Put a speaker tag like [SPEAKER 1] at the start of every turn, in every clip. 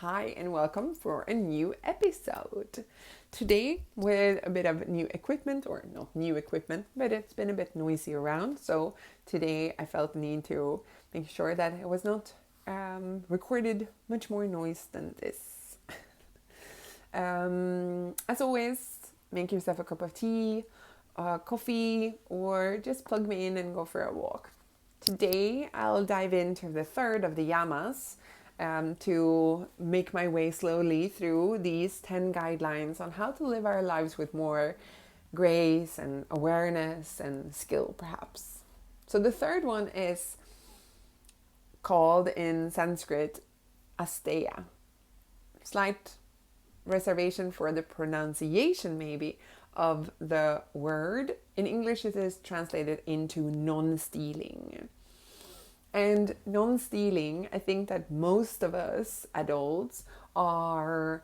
[SPEAKER 1] Hi and welcome for a new episode. Today with a bit of new equipment, or not new equipment, but it's been a bit noisy around. So today I felt the need to make sure that it was not recorded much more noise than this. As always, make yourself a cup of tea, coffee, or just plug me in and go for a walk. Today I'll dive into the third of the yamas to make my way slowly through these 10 guidelines on how to live our lives with more grace and awareness and skill, perhaps. So the third one is called in Sanskrit Asteya. Slight reservation for the pronunciation, maybe, of the word. In English, it is translated into non-stealing. And non-stealing, I think that most of us adults are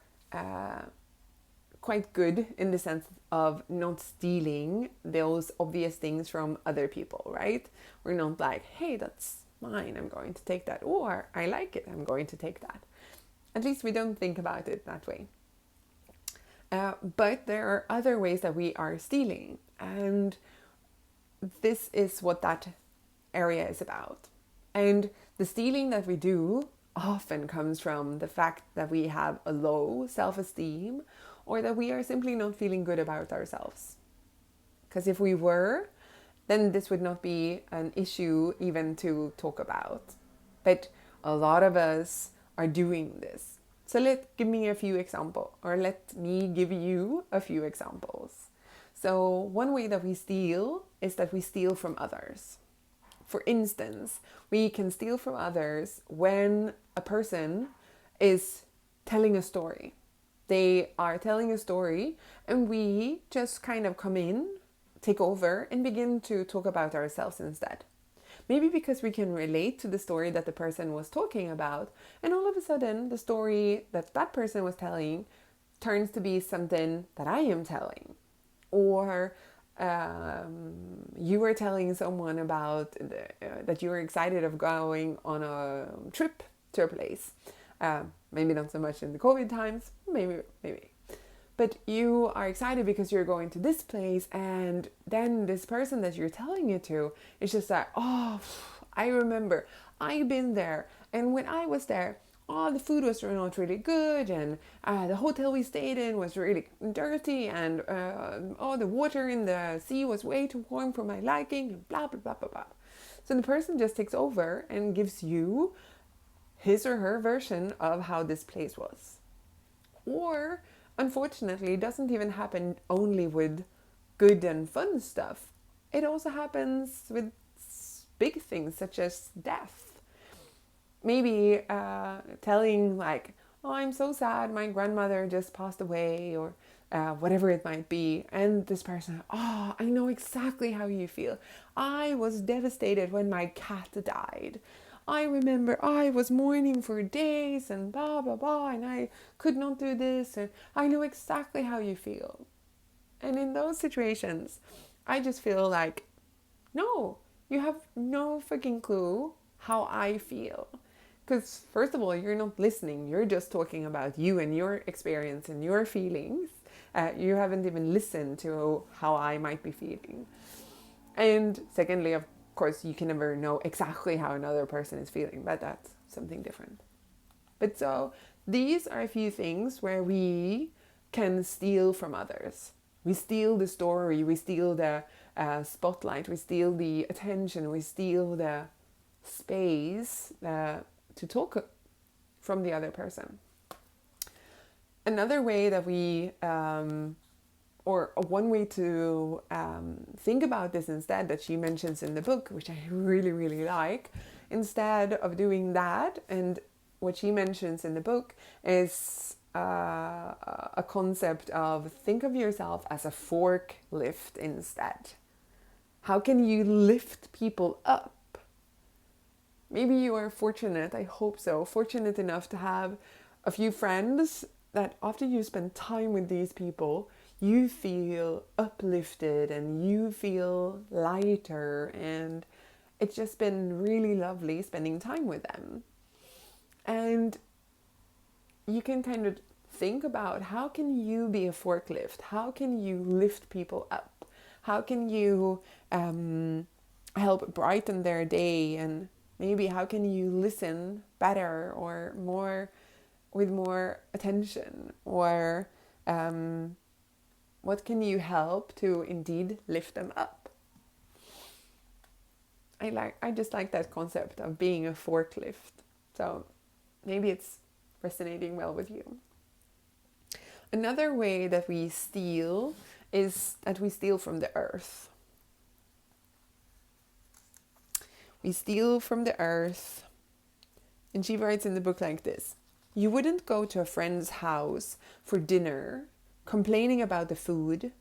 [SPEAKER 1] quite good in the sense of not stealing those obvious things from other people, right? We're not like, hey, that's mine, I'm going to take that. Or I like it, I'm going to take that. At least we don't think about it that way. But there are other ways that we are stealing. And this is what that area is about. And the stealing that we do often comes from the fact that we have a low self-esteem or that we are simply not feeling good about ourselves. Because if we were, then this would not be an issue even to talk about. But a lot of us are doing this. So let me give you a few examples. So one way that we steal is that we steal from others. For instance, we can steal from others when a person is telling a story. They are telling a story and we just kind of come in, take over, and begin to talk about ourselves instead. Maybe because we can relate to the story that the person was talking about, and all of a sudden the story that that person was telling turns to be something that I am telling. Or you were telling someone about that you were excited of going on a trip to a place. Maybe not so much in the COVID times, maybe. But you are excited because you're going to this place, and then this person that you're telling it to is just like, oh, I remember, I've been there, and when I was there, the food was not really good, and the hotel we stayed in was really dirty, and the water in the sea was way too warm for my liking, and blah, blah, blah, blah, blah. So the person just takes over and gives you his or her version of how this place was. Or, unfortunately, it doesn't even happen only with good and fun stuff. It also happens with big things such as death. Maybe telling like, oh, I'm so sad, my grandmother just passed away, or whatever it might be. And this person, oh, I know exactly how you feel. I was devastated when my cat died. I remember I was mourning for days and blah, blah, blah, and I could not do this, and I know exactly how you feel. And in those situations, I just feel like, no, you have no freaking clue how I feel. Because first of all, you're not listening. You're just talking about you and your experience and your feelings. You haven't even listened to how I might be feeling. And secondly, of course, you can never know exactly how another person is feeling, but that's something different. But so these are a few things where we can steal from others. We steal the story, we steal the spotlight, we steal the attention, we steal the space to talk from the other person. Another way that we or one way to think about this instead that she mentions in the book, which I really, really like, instead of doing that, and what she mentions in the book is a concept of think of yourself as a forklift instead. How can you lift people up? Maybe you are fortunate, I hope so, fortunate enough to have a few friends that after you spend time with these people, you feel uplifted and you feel lighter, and it's just been really lovely spending time with them. And you can kind of think about, how can you be a forklift? How can you lift people up? How can you help brighten their day? And maybe how can you listen better or more, with more attention? Or what can you help to indeed lift them up? I just like that concept of being a forklift. So maybe it's resonating well with you. Another way that we steal is that we steal from the earth. We steal from the earth. And she writes in the book like this: you wouldn't go to a friend's house for dinner, complaining about the food,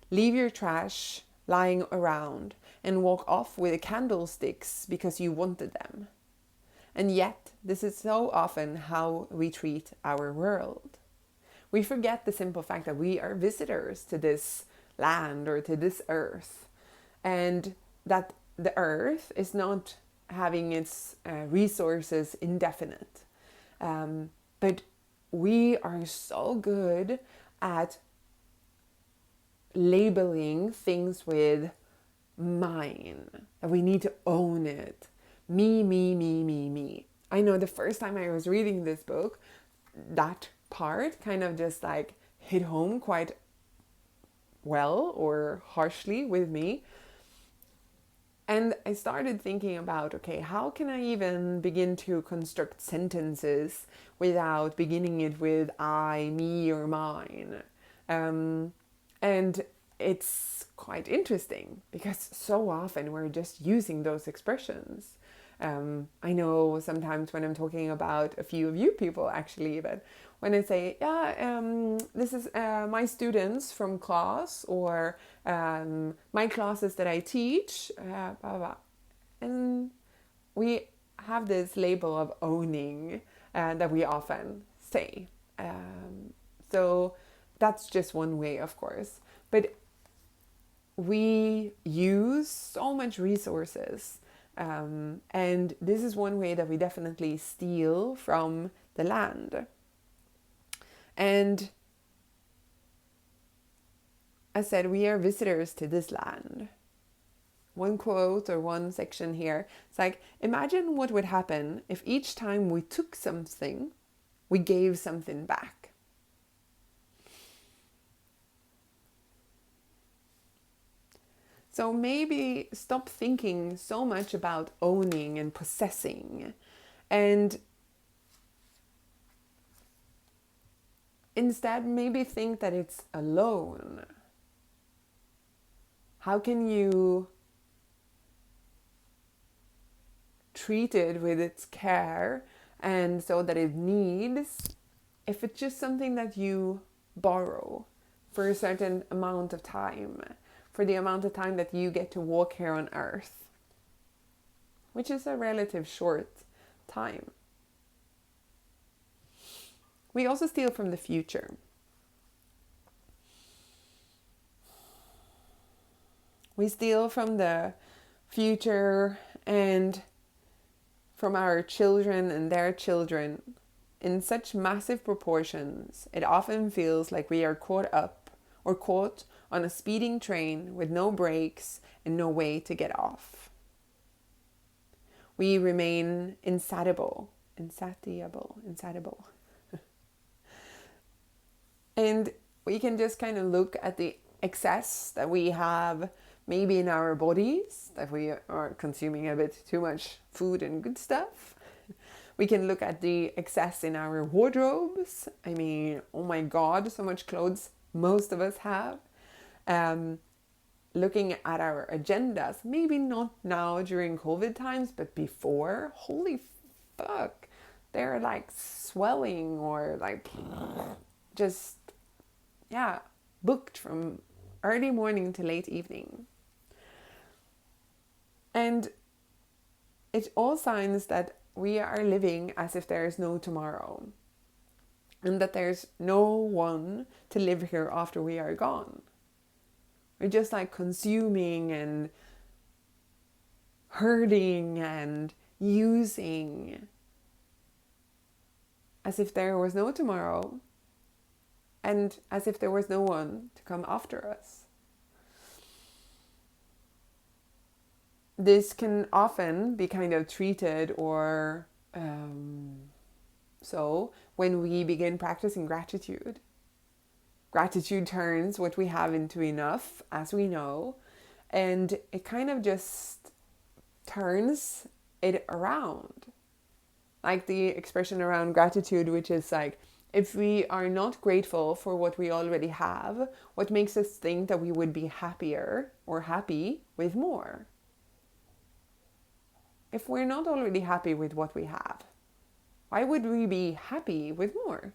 [SPEAKER 1] leave your trash lying around, and walk off with candlesticks because you wanted them. And yet, this is so often how we treat our world. We forget the simple fact that we are visitors to this land or to this earth, and that the earth is not having its resources indefinite. But we are so good at labeling things with mine, that we need to own it. Me, me, me, me, me. I know the first time I was reading this book, that part kind of just like hit home quite well or harshly with me. And I started thinking about, okay, how can I even begin to construct sentences without beginning it with I, me, or mine? And it's quite interesting because so often we're just using those expressions. I know sometimes when I'm talking about a few of you people actually, but when I say, this is my students from class, or my classes that I teach, blah, blah, blah. And we have this label of owning that we often say. So that's just one way, of course. But we use so much resources. And this is one way that we definitely steal from the land. And as said, we are visitors to this land. One quote or one section here, it's like, imagine what would happen if each time we took something, we gave something back. So maybe stop thinking so much about owning and possessing, and instead maybe think that it's a loan. How can you treat it with its care and so that it needs, if it's just something that you borrow for a certain amount of time, for the amount of time that you get to walk here on earth, which is a relative short time. We also steal from the future. We steal from the future and from our children and their children in such massive proportions, it often feels like we are caught up or caught on a speeding train with no brakes and no way to get off. We remain insatiable. And we can just kind of look at the excess that we have maybe in our bodies, that we are consuming a bit too much food and good stuff. We can look at the excess in our wardrobes. I mean, oh my God, so much clothes most of us have. Looking at our agendas, maybe not now during COVID times, but before, holy fuck, they're like swelling or like just, booked from early morning to late evening. And it all signs that we are living as if there is no tomorrow, and that there's no one to live here after we are gone. We're just like consuming and hurting and using. as if there was no tomorrow, and as if there was no one to come after us. This can often be kind of treated or so when we begin practicing gratitude. Gratitude turns what we have into enough, as we know, and it kind of just turns it around. Like the expression around gratitude, which is like, if we are not grateful for what we already have, what makes us think that we would be happier or happy with more? If we're not already happy with what we have, why would we be happy with more?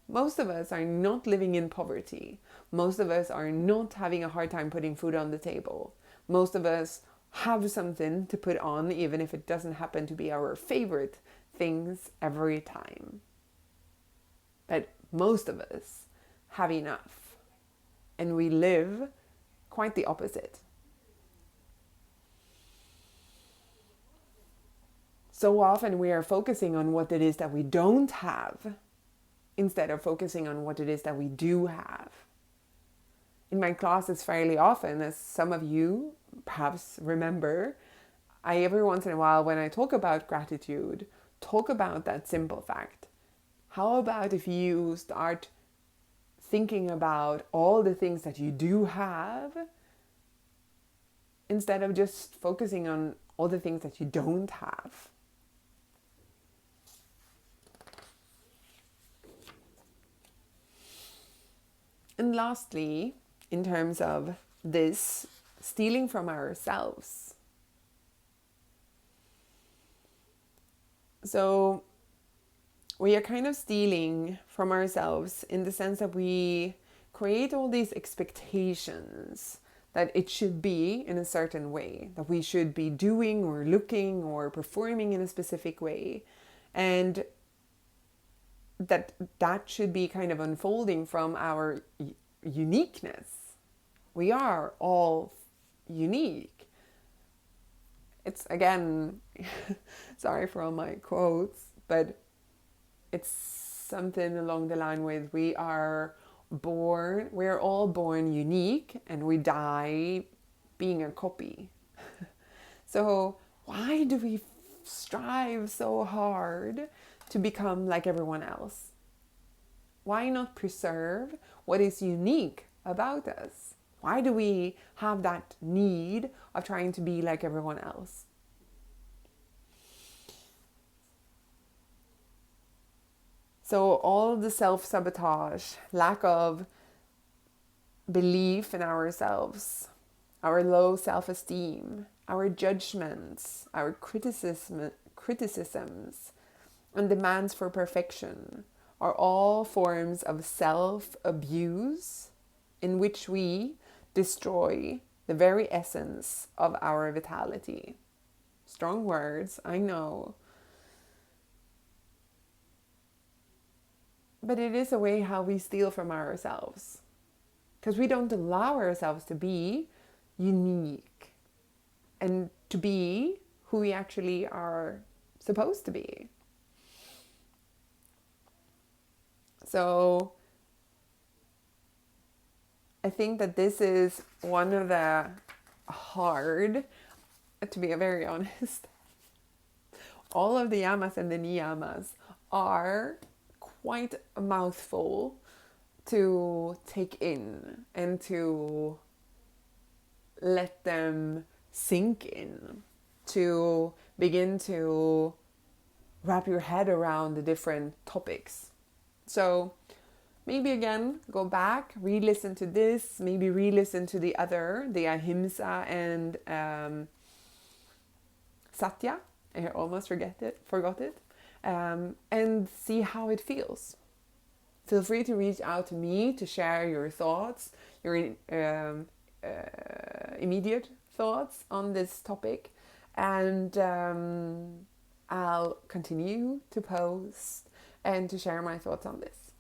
[SPEAKER 1] Most of us are not living in poverty. Most of us are not having a hard time putting food on the table. Most of us have something to put on, even if it doesn't happen to be our favorite things every time. But most of us have enough. And we live quite the opposite. So often we are focusing on what it is that we don't have instead of focusing on what it is that we do have. In my classes fairly often, as some of you perhaps remember, I every once in a while when I talk about gratitude, talk about that simple fact. How about if you start thinking about all the things that you do have instead of just focusing on all the things that you don't have? And lastly, in terms of this, stealing from ourselves. So we are kind of stealing from ourselves in the sense that we create all these expectations that it should be in a certain way, that we should be doing or looking or performing in a specific way. And that should be kind of unfolding from our uniqueness. We are all unique. It's, again, sorry for all my quotes, but it's something along the line with we're all born unique and we die being a copy. So why do we strive so hard to become like everyone else? Why not preserve what is unique about us? Why do we have that need of trying to be like everyone else? So all the self-sabotage, lack of belief in ourselves, our low self-esteem, our judgments, our criticisms, and demands for perfection are all forms of self-abuse in which we destroy the very essence of our vitality. Strong words, I know. But it is a way how we steal from ourselves. Because we don't allow ourselves to be unique and to be who we actually are supposed to be. So I think that this is one of the hard, to be very honest, all of the yamas and the niyamas are quite a mouthful to take in and to let them sink in, to begin to wrap your head around the different topics. So maybe again, go back, re-listen to this, maybe re-listen to the ahimsa and satya. I almost forgot it. And see how it feels. Feel free to reach out to me to share your thoughts, your immediate thoughts on this topic. And I'll continue to post and to share my thoughts on this.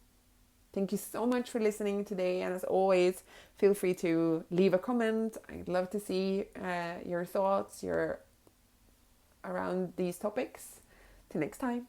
[SPEAKER 1] Thank you so much for listening today. And as always, feel free to leave a comment. I'd love to see your thoughts, around these topics. Till next time.